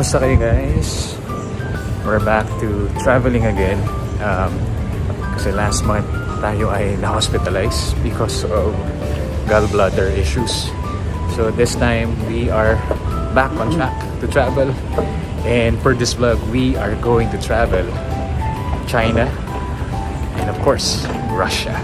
Kamusta kayo guys? We're back to traveling again. Kasi last month tayo ay na-hospitalized because of gallbladder issues. So this time we are back on track to travel. And for this vlog, we are going to travel China and of course Russia.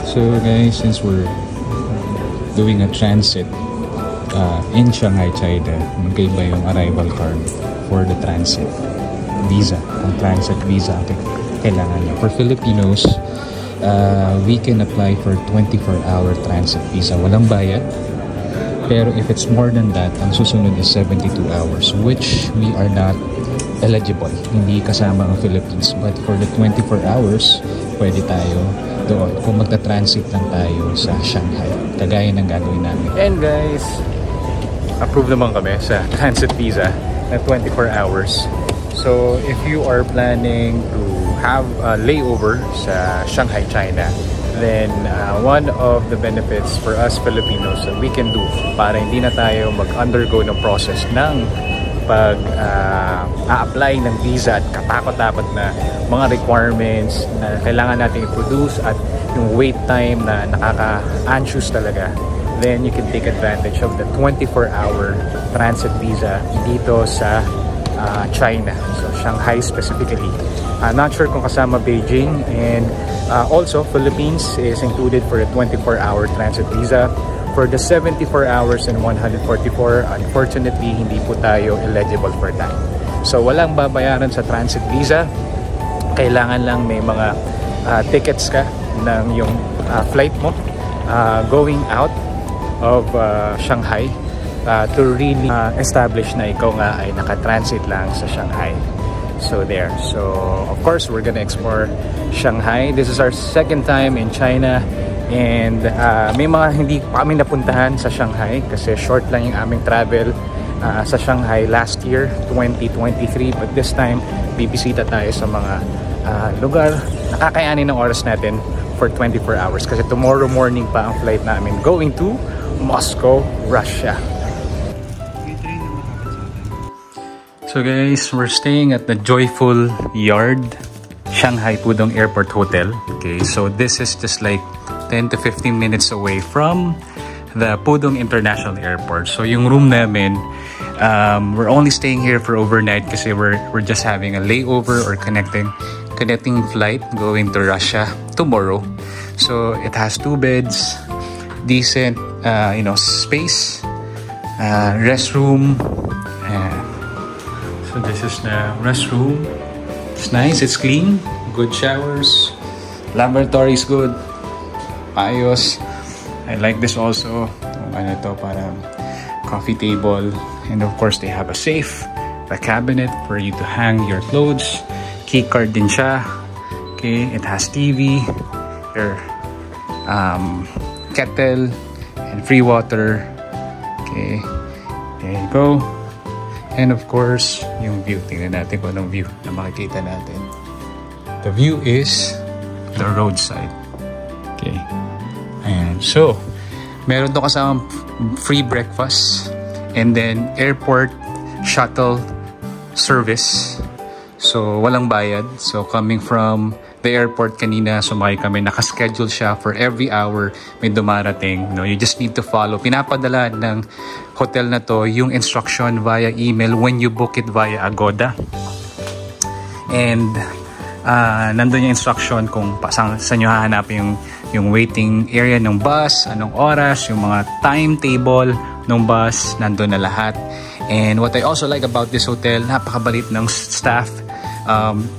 So guys, since we're doing a transit in Shanghai, China, magkaiba yung arrival card for the transit visa. Ang transit visa kailangan niya. For Filipinos, we can apply for 24-hour transit visa. Walang bayad. Pero if it's more than that, ang susunod is 72 hours, which we are not eligible. Hindi kasama ang Philippines. But for the 24 hours, pwede tayo doon kung magta-transit lang tayo sa Shanghai. Kagaya ng gagawin namin. And guys, approve naman kami sa transit visa na 24 hours. So if you are planning to have a layover sa Shanghai, China, then one of the benefits for us Filipinos that we can do para hindi na tayo mag-undergo ng process ng pag-a-apply ng visa at katakot-takot na mga requirements na kailangan natin i-produce at yung wait time na nakaka-anxious talaga, then you can take advantage of the 24-hour transit visa dito sa China, so Shanghai specifically. I'm not sure kung kasama Beijing, and also Philippines is included for the 24-hour transit visa. For the 74 hours and 144, unfortunately, hindi po tayo eligible for that. So walang babayaran sa transit visa. Kailangan lang may mga tickets ka ng yung flight mo going out of Shanghai to really establish na ikaw nga ay naka-transit lang sa Shanghai. So there. So of course, we're gonna explore Shanghai. This is our second time in China. And may mga hindi pa kami napuntahan sa Shanghai kasi short lang yung aming travel sa Shanghai last year, 2023. But this time, bibisita tayo sa mga lugar na kakayanin ng oras natin for 24 hours. Kasi tomorrow morning pa ang flight namin going to Moscow, Russia. So guys, we're staying at the Joyful Yard, Shanghai Pudong Airport Hotel. Okay, so this is just like 10 to 15 minutes away from the Pudong International Airport. So yung room namin, we're only staying here for overnight kasi we're just having a layover or connecting flight going to Russia tomorrow. So it has 2 beds, decent space, restroom. So this is the restroom. It's nice, it's clean, good showers, laboratory is good. Ayos. I like this also. Ano to, para coffee table, and of course they have a safe, a cabinet for you to hang your clothes. Key card din siya. Okay, it has TV, your kettle, and free water. Okay, there you go. And of course, yung view. Tingnan natin kung anong view na makikita natin. The view is the roadside. Okay. Ayan. So, meron to kasamang free breakfast and then airport shuttle service. So, walang bayad. So, coming from the airport kanina, sumakay kami. Nakaschedule siya for every hour may dumarating. No, you just need to follow. Pinapadala ng hotel na to yung instruction via email when you book it via Agoda. And nandun yung instruction kung saan nyo hahanapin yung waiting area ng bus, anong oras, yung mga timetable ng bus, nandun na lahat. And what I also like about this hotel, napakabalit ng staff. Ang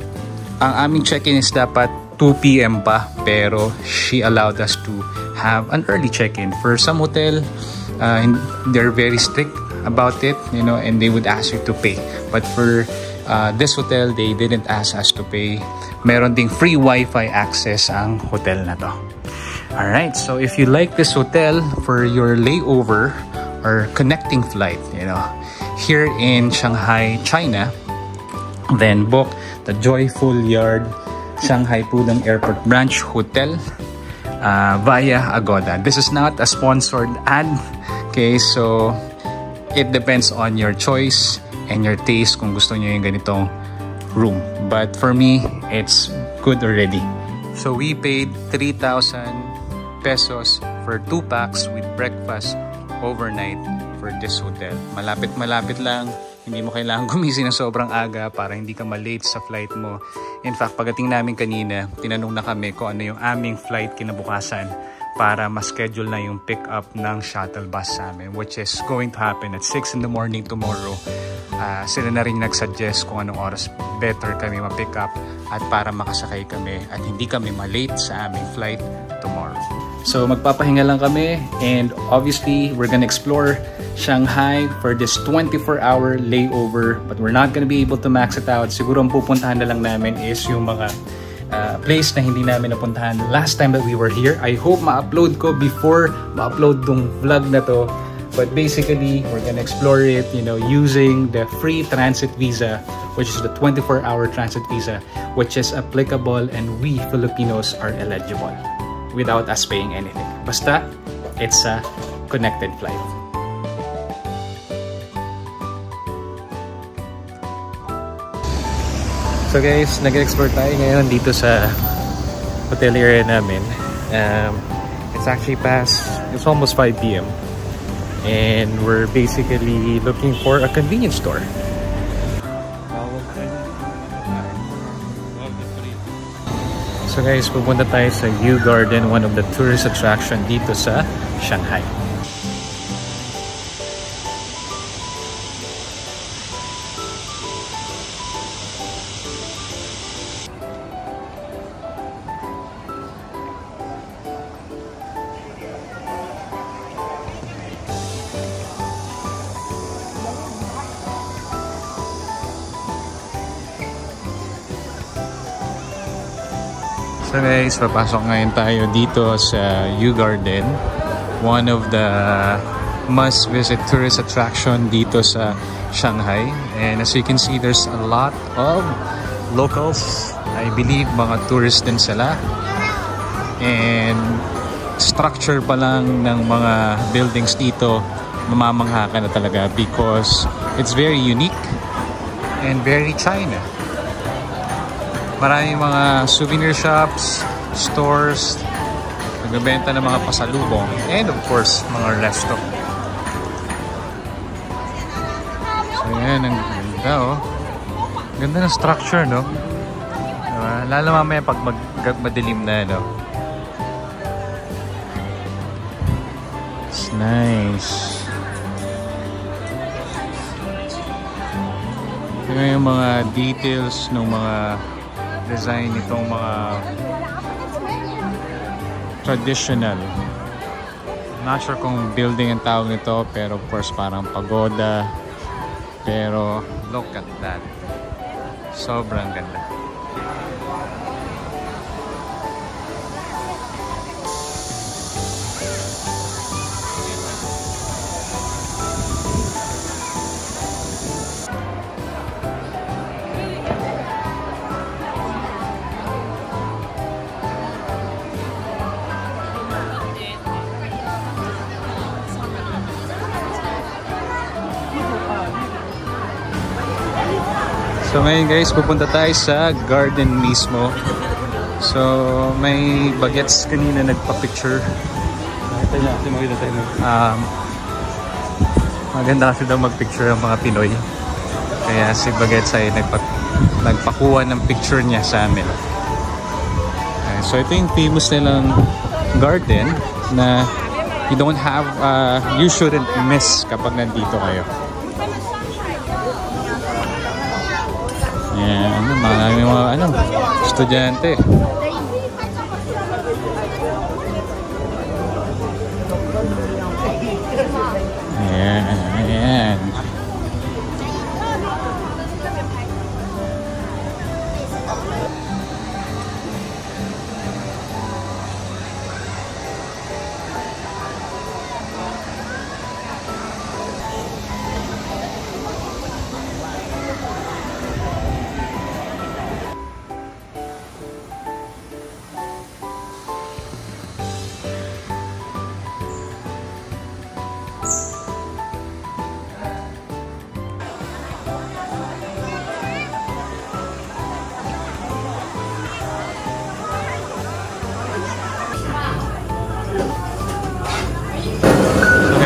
aming check-in is dapat 2 p.m. pa, pero she allowed us to have an early check-in. For some hotel, they're very strict about it, and they would ask you to pay. But for this hotel, they didn't ask us to pay. Meron ding free Wi-Fi access ang hotel na to. Alright, so if you like this hotel for your layover or connecting flight, here in Shanghai, China, then book the Joyful Yard Shanghai Pudong Airport Branch Hotel via Agoda. This is not a sponsored ad. Okay, so it depends on your choice and your taste kung gusto nyo yung ganitong room. But for me, it's good already. So we paid 3,000 pesos for 2 packs with breakfast overnight for this hotel. Malapit-malapit lang. Hindi mo kailangan gumising ng sobrang aga para hindi ka malate sa flight mo. In fact, pagdating namin kanina, tinanong na kami kung ano yung aming flight kinabukasan para ma-schedule na yung pick-up ng shuttle bus sa amin, which is going to happen at 6 in the morning tomorrow. Sila na rin nag-suggest kung anong oras better kami ma-pick up at para makasakay kami at hindi kami malate sa aming flight tomorrow. So magpapahinga lang kami, and obviously we're gonna explore Shanghai for this 24-hour layover, but we're not gonna be able to max it out. Siguro ang pupuntahan na lang namin is yung mga place na hindi namin napuntahan last time that we were here. I hope ma-upload ko before ma-upload tong vlog na to. But basically, we're gonna explore it, you know, using the free transit visa, which is the 24-hour transit visa, which is applicable and we Filipinos are eligible without us paying anything. Basta, it's a connected flight. So guys, nag-explore tayo ngayon dito sa hotel area namin. It's actually it's almost 5 p.m. and we're basically looking for a convenience store. So guys, pupunta tayo sa Yew Garden, one of the tourist attraction dito sa Shanghai. So guys, papasok ngayon tayo dito sa Yew Garden, one of the must-visit tourist attraction dito sa Shanghai. And as you can see, there's a lot of locals. I believe mga tourists din sila. And structure pa lang ng mga buildings dito, mamamangha ka na talaga because it's very unique and very China. Maraming mga souvenir shops, stores, nagbebenta ng mga pasalubong, and of course, mga resto. So yan, ang ganda oh. Ganda ng structure, no? Lalo mamaya pag madilim na, no? It's nice. Ito yung mga details ng mga design nitong mga traditional. Not sure kung building ang tawag nito, pero of course parang pagoda. Pero look at that. Sobrang ganda. So ngayon guys, pupunta tayo sa garden mismo. So may bagets kanina nagpa-picture. Maganda kasi daw mag-picture ang mga Pinoy. Kaya si Bagets ay nagpakuha ng picture niya sa amin. So ito yung famous nilang garden na you shouldn't miss kapag nandito kayo. Yan, maraming mga estudyante. Ayan.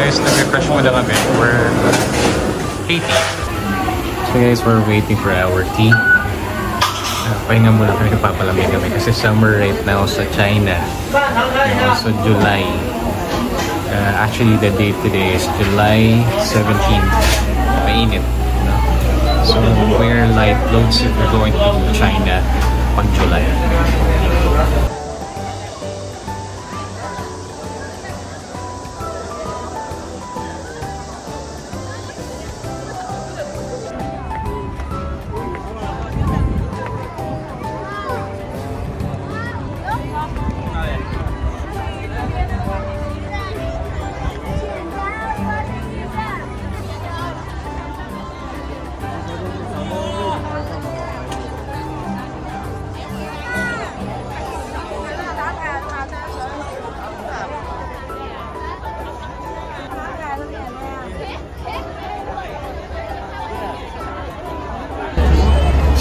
guys, nag-refresh muna kami. We're Katie. So guys, we're waiting for our tea. Pahinga muna kami, papalamig kami kasi summer right now sa China. So July. Actually, the date today is July 17. Mainit. So wear light clothes if we're going to China pag July.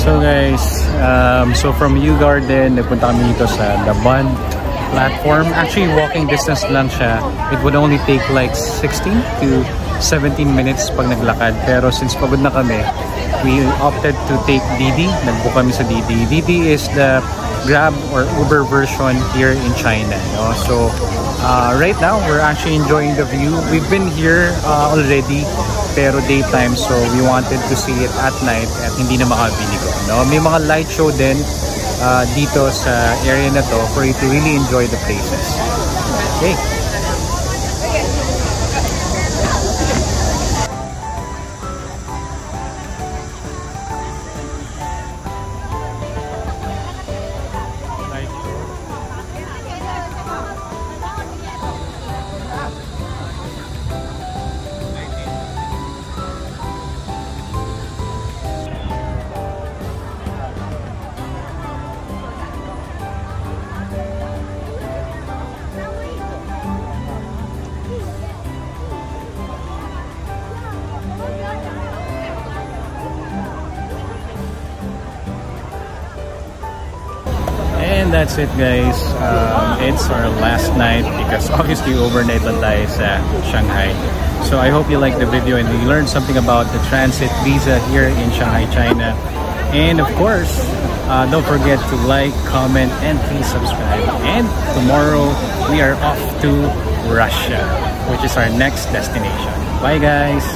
So guys, so from Yew Garden, nagpunta kami dito sa The Bund platform. Actually, walking distance lang siya. It would only take like 16 to 17 minutes pag naglakad. Pero since pagod na kami, we opted to take Didi. Nagbook kami sa Didi. Didi is the Grab or Uber version here in China. No? So right now, we're actually enjoying the view. We've been here already, pero daytime, so we wanted to see it at night at hindi na makabiligo. No? May mga light show din dito sa area na to for you to really enjoy the places. Okay. And that's it guys, it's our last night because obviously overnight lang tayo sa Shanghai. So I hope you liked the video and you learned something about the transit visa here in Shanghai, China. And of course, don't forget to like, comment, and please subscribe. And tomorrow we are off to Russia, which is our next destination. Bye guys!